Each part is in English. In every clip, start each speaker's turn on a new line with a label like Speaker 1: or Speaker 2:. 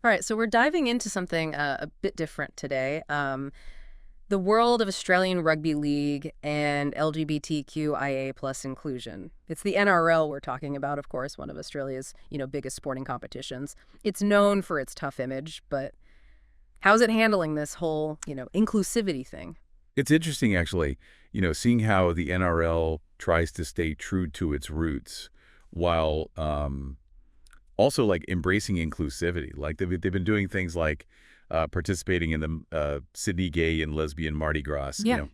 Speaker 1: All right, so we're diving into something a bit different today. The world of Australian Rugby League and LGBTQIA plus inclusion. It's the NRL we're talking about, of course, one of Australia's, biggest sporting competitions. It's known for its tough image, but how's it handling this whole, inclusivity thing?
Speaker 2: It's interesting, actually, seeing how the NRL tries to stay true to its roots while also like embracing inclusivity. Like they've been doing things like participating in the Sydney Gay and Lesbian Mardi Gras,
Speaker 1: Yeah.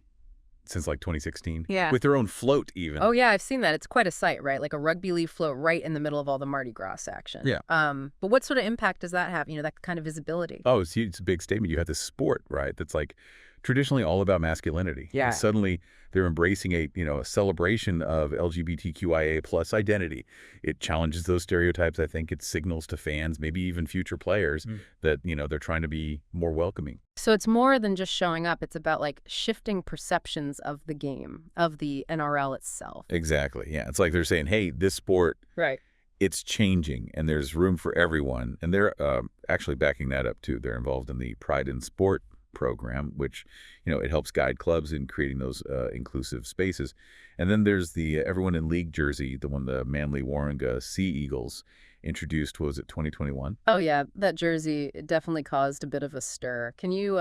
Speaker 2: since like 2016,
Speaker 1: Yeah.
Speaker 2: with their own float even.
Speaker 1: Oh, yeah, I've seen that. It's quite a sight, right? Like a rugby league float right in the middle of all the Mardi Gras action.
Speaker 2: Yeah.
Speaker 1: But what sort of impact does that have, that kind of visibility?
Speaker 2: Oh, it's huge. It's a big statement. You have this sport, right? That's like traditionally all about masculinity.
Speaker 1: Yeah.
Speaker 2: And suddenly they're embracing a celebration of LGBTQIA plus identity. It challenges those stereotypes. I think it signals to fans, maybe even future players, that, they're trying to be more welcoming.
Speaker 1: So it's more than just showing up. It's about like shifting perceptions of the game, of the NRL itself.
Speaker 2: Exactly. Yeah. It's like they're saying, hey, this sport,
Speaker 1: Right.
Speaker 2: it's changing and there's room for everyone. And they're actually backing that up too. They're involved in the Pride in Sport program, which, it helps guide clubs in creating those inclusive spaces. And then there's the Everyone in League jersey, the one the Manly Warringah Sea Eagles introduced, what was it, 2021?
Speaker 1: Oh, yeah, that jersey it definitely caused a bit of a stir. Can you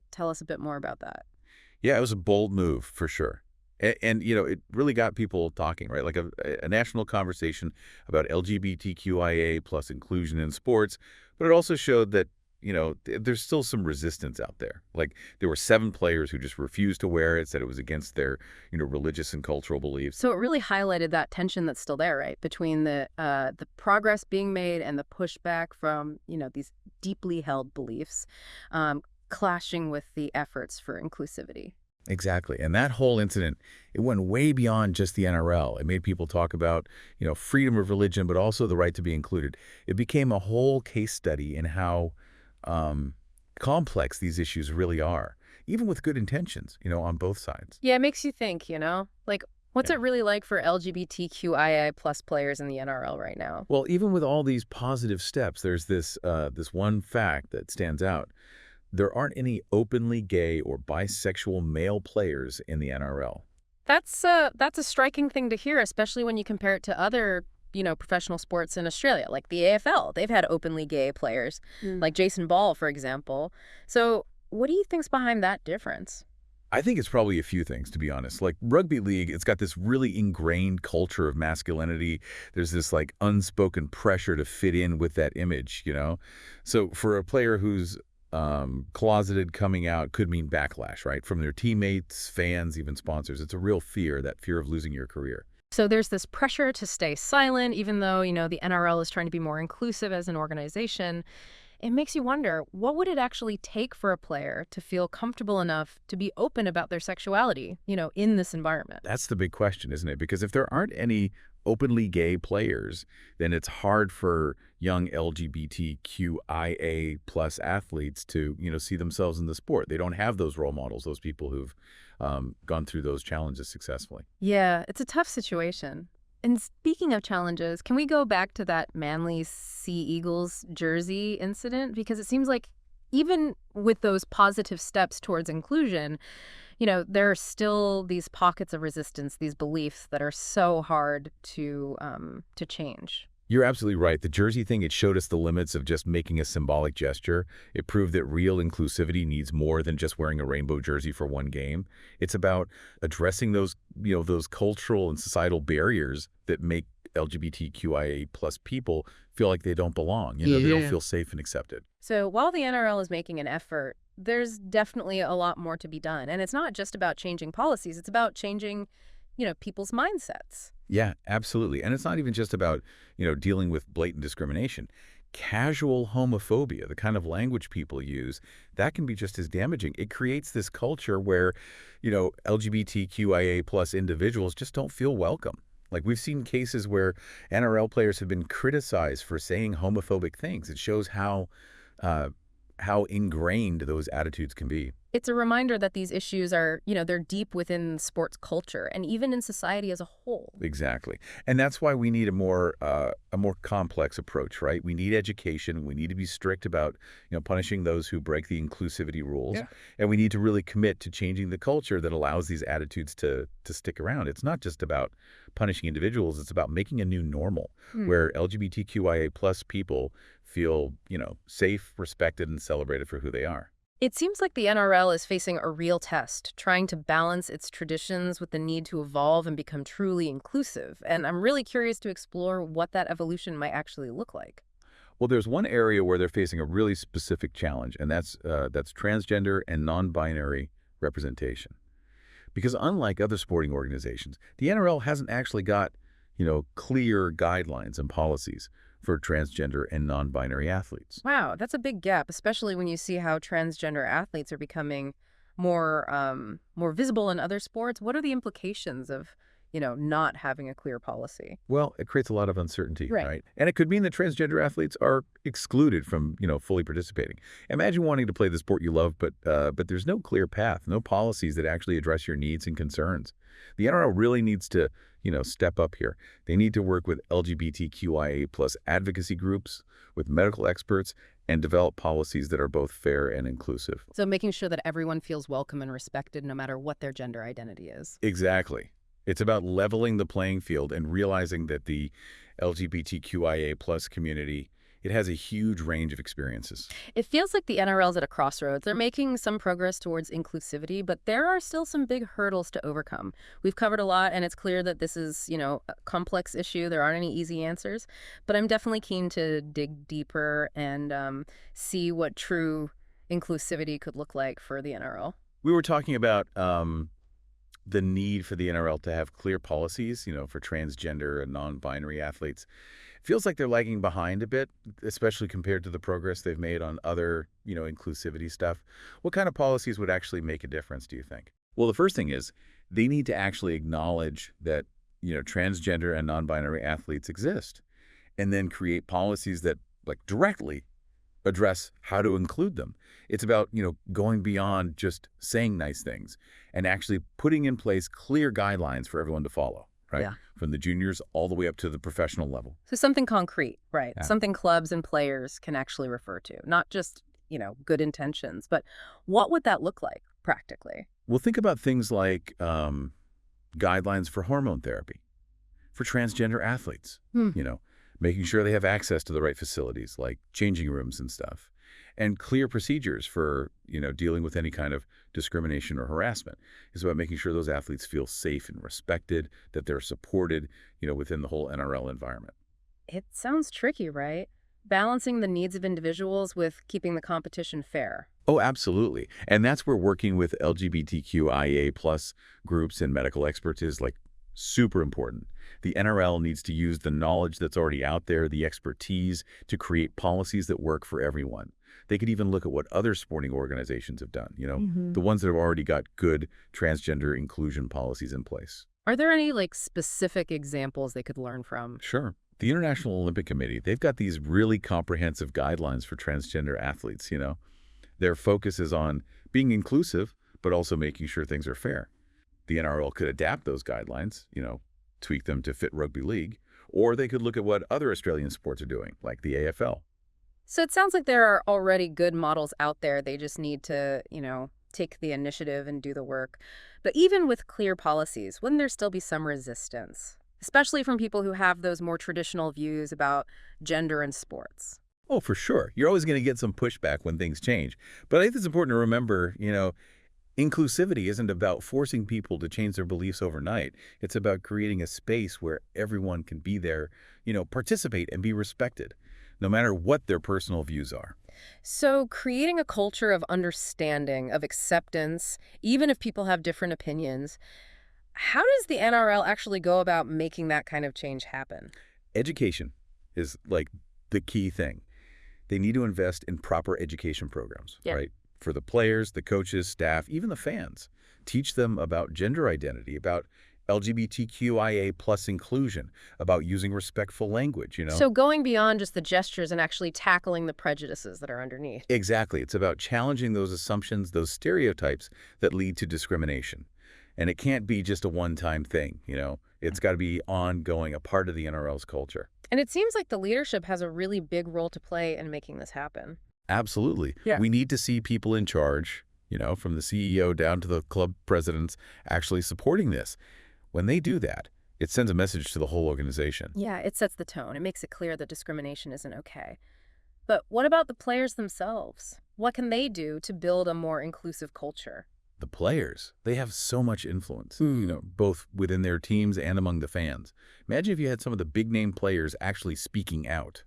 Speaker 1: tell us a bit more about that?
Speaker 2: Yeah, it was a bold move for sure. And it really got people talking, right? Like a national conversation about LGBTQIA plus inclusion in sports, but it also showed that, there's still some resistance out there. Like there were 7 players who just refused to wear it, said it was against their, religious and cultural beliefs.
Speaker 1: So it really highlighted that tension that's still there, right, between the progress being made and the pushback from these deeply held beliefs, clashing with the efforts for inclusivity.
Speaker 2: Exactly. And that whole incident, it went way beyond just the NRL. It made people talk about, freedom of religion, but also the right to be included. It became a whole case study in how complex these issues really are, even with good intentions, on both sides.
Speaker 1: Yeah, it makes you think, like what's
Speaker 2: Yeah.
Speaker 1: it really like for LGBTQIA plus players in the NRL right now?
Speaker 2: Well, even with all these positive steps, there's this one fact that stands out. There aren't any openly gay or bisexual male players in the NRL.
Speaker 1: That's a striking thing to hear, especially when you compare it to other, professional sports in Australia, like the AFL. They've had openly gay players, like Jason Ball, for example. So what do you think's behind that difference?
Speaker 2: I think it's probably a few things, to be honest. Like rugby league, it's got this really ingrained culture of masculinity. There's this like unspoken pressure to fit in with that image. So for a player who's closeted, coming out could mean backlash, right? From their teammates, fans, even sponsors. It's a real fear, that fear of losing your career.
Speaker 1: So there's this pressure to stay silent, even though, the NRL is trying to be more inclusive as an organization. It makes you wonder, what would it actually take for a player to feel comfortable enough to be open about their sexuality, in this environment?
Speaker 2: That's the big question, isn't it? Because if there aren't any openly gay players, then it's hard for young LGBTQIA plus athletes to, see themselves in the sport. They don't have those role models, those people who've gone through those challenges successfully.
Speaker 1: Yeah, it's a tough situation. And speaking of challenges, can we go back to that Manly Sea Eagles jersey incident? Because it seems like even with those positive steps towards inclusion, there are still these pockets of resistance, these beliefs that are so hard to change.
Speaker 2: You're absolutely right. The jersey thing, it showed us the limits of just making a symbolic gesture. It proved that real inclusivity needs more than just wearing a rainbow jersey for one game. It's about addressing those cultural and societal barriers that make LGBTQIA plus people feel like they don't belong. They don't feel safe and accepted.
Speaker 1: So while the NRL is making an effort, there's definitely a lot more to be done. And it's not just about changing policies. It's about changing, people's mindsets.
Speaker 2: Yeah, absolutely. And it's not even just about, dealing with blatant discrimination. Casual homophobia, the kind of language people use, that can be just as damaging. It creates this culture where, LGBTQIA plus individuals just don't feel welcome. Like we've seen cases where NRL players have been criticized for saying homophobic things. It shows how ingrained those attitudes can be.
Speaker 1: It's a reminder that these issues are, they're deep within sports culture and even in society as a whole.
Speaker 2: Exactly. And that's why we need a more complex approach, right? We need education. We need to be strict about, punishing those who break the inclusivity rules.
Speaker 1: Yeah.
Speaker 2: And we need to really commit to changing the culture that allows these attitudes to stick around. It's not just about punishing individuals. It's about making a new normal
Speaker 1: Hmm.
Speaker 2: where LGBTQIA plus people feel, safe, respected, and celebrated for who they are.
Speaker 1: It seems like the NRL is facing a real test, trying to balance its traditions with the need to evolve and become truly inclusive. And I'm really curious to explore what that evolution might actually look like.
Speaker 2: Well, there's one area where they're facing a really specific challenge, and that's transgender and non-binary representation. Because unlike other sporting organizations, the NRL hasn't actually got, clear guidelines and policies for transgender and non-binary athletes.
Speaker 1: Wow, that's a big gap, especially when you see how transgender athletes are becoming more visible in other sports. What are the implications of, not having a clear policy?
Speaker 2: Well, it creates a lot of uncertainty,
Speaker 1: Right.
Speaker 2: right? And it could mean that transgender athletes are excluded from, fully participating. Imagine wanting to play the sport you love, but there's no clear path, no policies that actually address your needs and concerns. The NRL really needs to, step up here. They need to work with LGBTQIA plus advocacy groups, with medical experts, and develop policies that are both fair and inclusive.
Speaker 1: So making sure that everyone feels welcome and respected no matter what their gender identity is.
Speaker 2: Exactly. It's about leveling the playing field and realizing that the LGBTQIA plus community, it has a huge range of experiences.
Speaker 1: It feels like the NRL's at a crossroads. They're making some progress towards inclusivity, but there are still some big hurdles to overcome. We've covered a lot, and it's clear that this is, a complex issue. There aren't any easy answers, but I'm definitely keen to dig deeper and see what true inclusivity could look like for the NRL.
Speaker 2: We were talking about the need for the NRL to have clear policies, for transgender and non-binary athletes. Feels like they're lagging behind a bit, especially compared to the progress they've made on other, inclusivity stuff. What kind of policies would actually make a difference, do you think? Well, the first thing is they need to actually acknowledge that, transgender and non-binary athletes exist, and then create policies that like directly address how to include them. It's about, going beyond just saying nice things and actually putting in place clear guidelines for everyone to follow, right?
Speaker 1: Yeah.
Speaker 2: From the juniors all the way up to the professional level.
Speaker 1: So something concrete, right?
Speaker 2: Yeah.
Speaker 1: Something clubs and players can actually refer to, not just, good intentions, but what would that look like practically?
Speaker 2: Well, think about things like guidelines for hormone therapy for transgender athletes,
Speaker 1: Hmm.
Speaker 2: making sure they have access to the right facilities like changing rooms and stuff, and clear procedures for, dealing with any kind of discrimination or harassment. It's about making sure those athletes feel safe and respected, that they're supported, within the whole NRL environment.
Speaker 1: It sounds tricky, right? Balancing the needs of individuals with keeping the competition fair.
Speaker 2: Oh, absolutely. And that's where working with LGBTQIA plus groups and medical experts is like super important. The NRL needs to use the knowledge that's already out there, the expertise, to create policies that work for everyone. They could even look at what other sporting organizations have done, the ones that have already got good transgender inclusion policies in place.
Speaker 1: Are there any specific examples they could learn from?
Speaker 2: Sure. The International Olympic Committee, they've got these really comprehensive guidelines for transgender athletes, Their focus is on being inclusive, but also making sure things are fair. The NRL could adapt those guidelines, tweak them to fit rugby league, or they could look at what other Australian sports are doing, like the AFL.
Speaker 1: So it sounds like there are already good models out there. They just need to, take the initiative and do the work. But even with clear policies, wouldn't there still be some resistance? Especially from people who have those more traditional views about gender and sports.
Speaker 2: Oh, for sure. You're always going to get some pushback when things change. But I think it's important to remember, inclusivity isn't about forcing people to change their beliefs overnight. It's about creating a space where everyone can be there, participate and be respected, no matter what their personal views are.
Speaker 1: So creating a culture of understanding, of acceptance, even if people have different opinions, how does the NRL actually go about making that kind of change happen?
Speaker 2: Education is like the key thing. They need to invest in proper education programs,
Speaker 1: Yeah.
Speaker 2: right? For the players, the coaches, staff, even the fans. Teach them about gender identity, about LGBTQIA plus inclusion, about using respectful language,
Speaker 1: So going beyond just the gestures and actually tackling the prejudices that are underneath.
Speaker 2: Exactly. It's about challenging those assumptions, those stereotypes that lead to discrimination. And it can't be just a one-time thing. It's got to be ongoing, a part of the NRL's culture.
Speaker 1: And it seems like the leadership has a really big role to play in making this happen.
Speaker 2: Absolutely.
Speaker 1: Yeah.
Speaker 2: We need to see people in charge, from the CEO down to the club presidents, actually supporting this. When they do that, it sends a message to the whole organization.
Speaker 1: Yeah, it sets the tone. It makes it clear that discrimination isn't okay. But what about the players themselves? What can they do to build a more inclusive culture?
Speaker 2: The players, they have so much influence, both within their teams and among the fans. Imagine if you had some of the big-name players actually speaking out,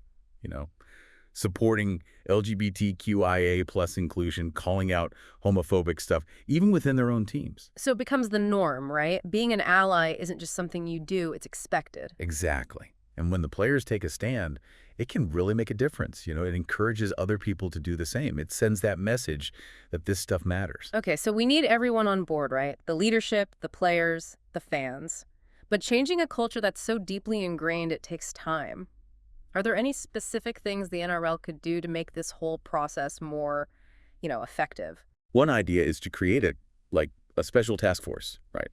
Speaker 2: supporting LGBTQIA plus inclusion, calling out homophobic stuff, even within their own teams.
Speaker 1: So it becomes the norm, right? Being an ally isn't just something you do, it's expected.
Speaker 2: Exactly. And when the players take a stand, it can really make a difference. It encourages other people to do the same. It sends that message that this stuff matters.
Speaker 1: Okay, so we need everyone on board, right? The leadership, the players, the fans. But changing a culture that's so deeply ingrained, it takes time. Are there any specific things the NRL could do to make this whole process more, effective?
Speaker 2: One idea is to create a special task force, right?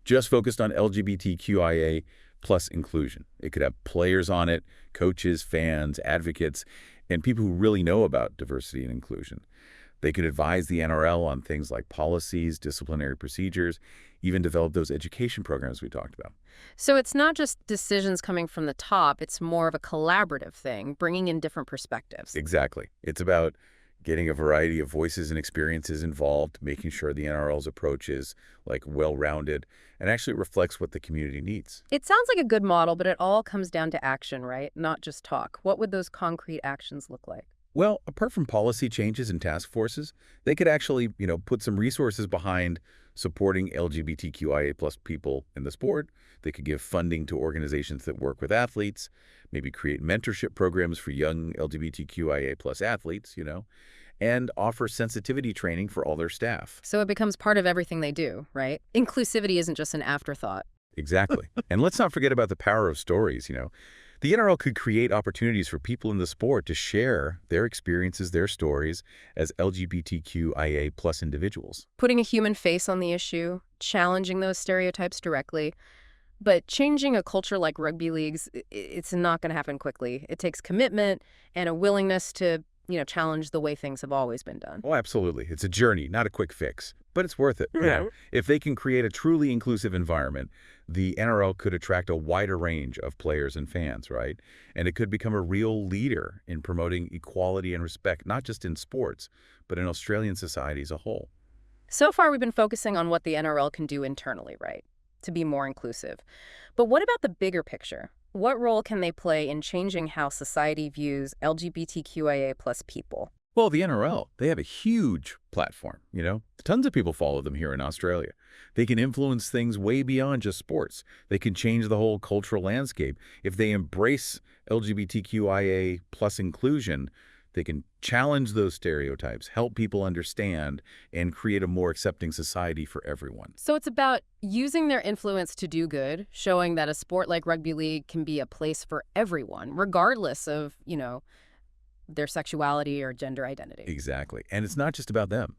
Speaker 2: Just focused on LGBTQIA plus inclusion. It could have players on it, coaches, fans, advocates, and people who really know about diversity and inclusion. They could advise the NRL on things like policies, disciplinary procedures, even develop those education programs we talked about.
Speaker 1: So it's not just decisions coming from the top, it's more of a collaborative thing, bringing in different perspectives.
Speaker 2: Exactly. It's about getting a variety of voices and experiences involved, making sure the NRL's approach is well-rounded and actually reflects what the community needs.
Speaker 1: It sounds like a good model, but it all comes down to action, right? Not just talk. What would those concrete actions look like?
Speaker 2: Well, apart from policy changes and task forces, they could actually, put some resources behind supporting LGBTQIA plus people in the sport. They could give funding to organizations that work with athletes, maybe create mentorship programs for young LGBTQIA plus athletes, and offer sensitivity training for all their staff.
Speaker 1: So it becomes part of everything they do, right? Inclusivity isn't just an afterthought.
Speaker 2: Exactly. And let's not forget about the power of stories. The NRL could create opportunities for people in the sport to share their experiences, their stories as LGBTQIA plus individuals.
Speaker 1: Putting a human face on the issue, challenging those stereotypes directly. But changing a culture like rugby leagues, it's not going to happen quickly. It takes commitment and a willingness to, challenge the way things have always been done.
Speaker 2: Oh, absolutely. It's a journey, not a quick fix, but it's worth it. If they can create a truly inclusive environment, the NRL could attract a wider range of players and fans, right? And it could become a real leader in promoting equality and respect, not just in sports, but in Australian society as a whole.
Speaker 1: So far, we've been focusing on what the NRL can do internally, right? To be more inclusive. But what about the bigger picture? What role can they play in changing how society views LGBTQIA plus people?
Speaker 2: Well, the NRL, they have a huge platform. Tons of people follow them here in Australia. They can influence things way beyond just sports. They can change the whole cultural landscape. If they embrace LGBTQIA plus inclusion, they can challenge those stereotypes, help people understand, and create a more accepting society for everyone.
Speaker 1: So it's about using their influence to do good, showing that a sport like rugby league can be a place for everyone, regardless of, their sexuality or gender identity.
Speaker 2: Exactly. And it's not just about them.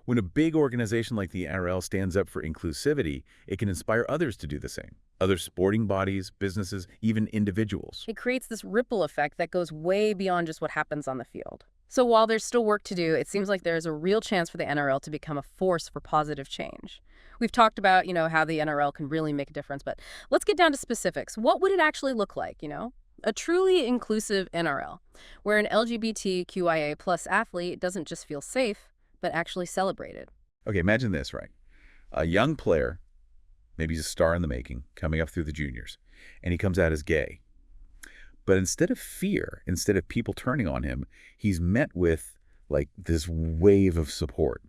Speaker 2: When a big organization like the NRL stands up for inclusivity, it can inspire others to do the same. Other sporting bodies, businesses, even individuals.
Speaker 1: It creates this ripple effect that goes way beyond just what happens on the field. So while there's still work to do, it seems like there's a real chance for the NRL to become a force for positive change. We've talked about, how the NRL can really make a difference, but let's get down to specifics. What would it actually look like, A truly inclusive NRL, where an LGBTQIA plus athlete doesn't just feel safe, but actually celebrated.
Speaker 2: Okay, imagine this, right? A young player, maybe he's a star in the making, coming up through the juniors, and he comes out as gay. But instead of fear, instead of people turning on him, he's met with this wave of support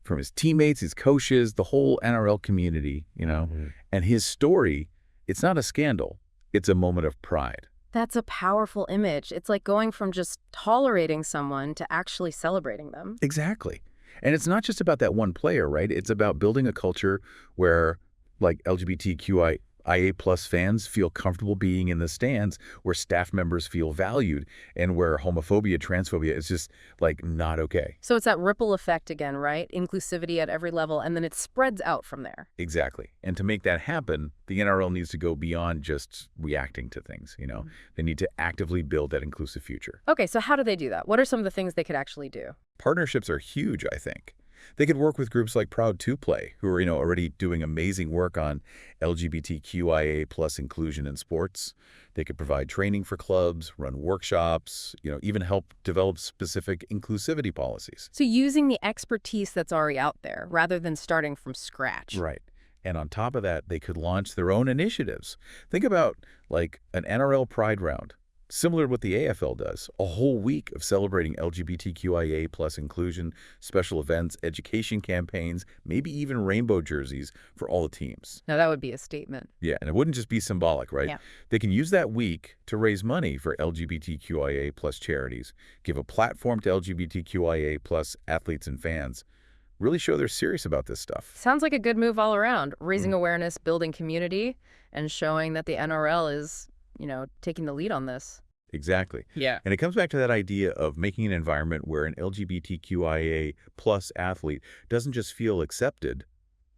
Speaker 2: from his teammates, his coaches, the whole NRL community, And his story, it's not a scandal. It's a moment of pride.
Speaker 1: That's a powerful image. It's like going from just tolerating someone to actually celebrating them.
Speaker 2: Exactly. And it's not just about that one player, right? It's about building a culture where, Like LGBTQIA plus fans feel comfortable being in the stands, where staff members feel valued, and where homophobia, transphobia is just like not okay.
Speaker 1: So it's that ripple effect again, right? Inclusivity at every level, and then it spreads out from there.
Speaker 2: Exactly. And to make that happen, the NRL needs to go beyond just reacting to things, They need to actively build that inclusive future.
Speaker 1: Okay, so how do they do that? What are some of the things they could actually do?
Speaker 2: Partnerships are huge, I think. They could work with groups like Proud to Play, who are, already doing amazing work on LGBTQIA plus inclusion in sports. They could provide training for clubs, run workshops, even help develop specific inclusivity policies.
Speaker 1: So using the expertise that's already out there rather than starting from scratch.
Speaker 2: Right. And on top of that, they could launch their own initiatives. Think about like an NRL Pride Round, similar to what the AFL does, a whole week of celebrating LGBTQIA plus inclusion, special events, education campaigns, maybe even rainbow jerseys for all the teams.
Speaker 1: Now that would be a statement.
Speaker 2: Yeah, and it wouldn't just be symbolic, right?
Speaker 1: Yeah.
Speaker 2: They can use that week to raise money for LGBTQIA plus charities, give a platform to LGBTQIA plus athletes and fans, really show they're serious about this stuff.
Speaker 1: Sounds like a good move all around, raising awareness, building community, and showing that the NRL is, taking the lead on this.
Speaker 2: Exactly.
Speaker 1: Yeah.
Speaker 2: And it comes back to that idea of making an environment where an LGBTQIA plus athlete doesn't just feel accepted,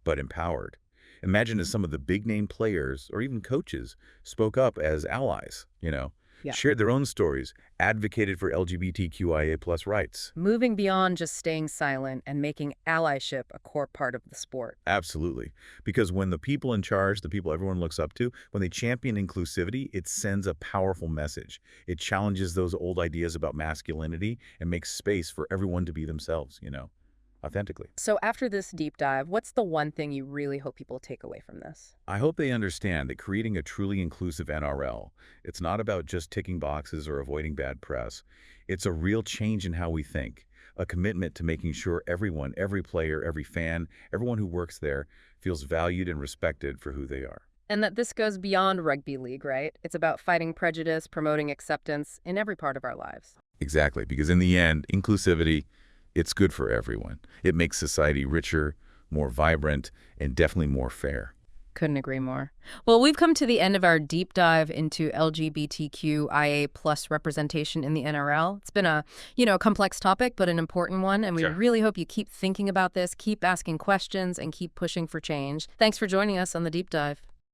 Speaker 2: but empowered. Imagine if some of the big-name players or even coaches spoke up as allies, shared their own stories, advocated for LGBTQIA plus rights.
Speaker 1: Moving beyond just staying silent and making allyship a core part of the sport.
Speaker 2: Absolutely. Because when the people in charge, the people everyone looks up to, when they champion inclusivity, it sends a powerful message. It challenges those old ideas about masculinity and makes space for everyone to be themselves, authentically.
Speaker 1: So after this deep dive, what's the one thing you really hope people take away from this?
Speaker 2: I hope they understand that creating a truly inclusive NRL, it's not about just ticking boxes or avoiding bad press. It's a real change in how we think, a commitment to making sure everyone, every player, every fan, everyone who works there feels valued and respected for who they are.
Speaker 1: And that this goes beyond rugby league, right? It's about fighting prejudice, promoting acceptance in every part of our lives.
Speaker 2: Exactly, because in the end, inclusivity, it's good for everyone. It makes society richer, more vibrant, and definitely more fair.
Speaker 1: Couldn't agree more. Well, we've come to the end of our deep dive into LGBTQIA plus representation in the NRL. It's been a, complex topic, but an important one. And we really hope you keep thinking about this, keep asking questions, and keep pushing for change. Thanks for joining us on the deep dive.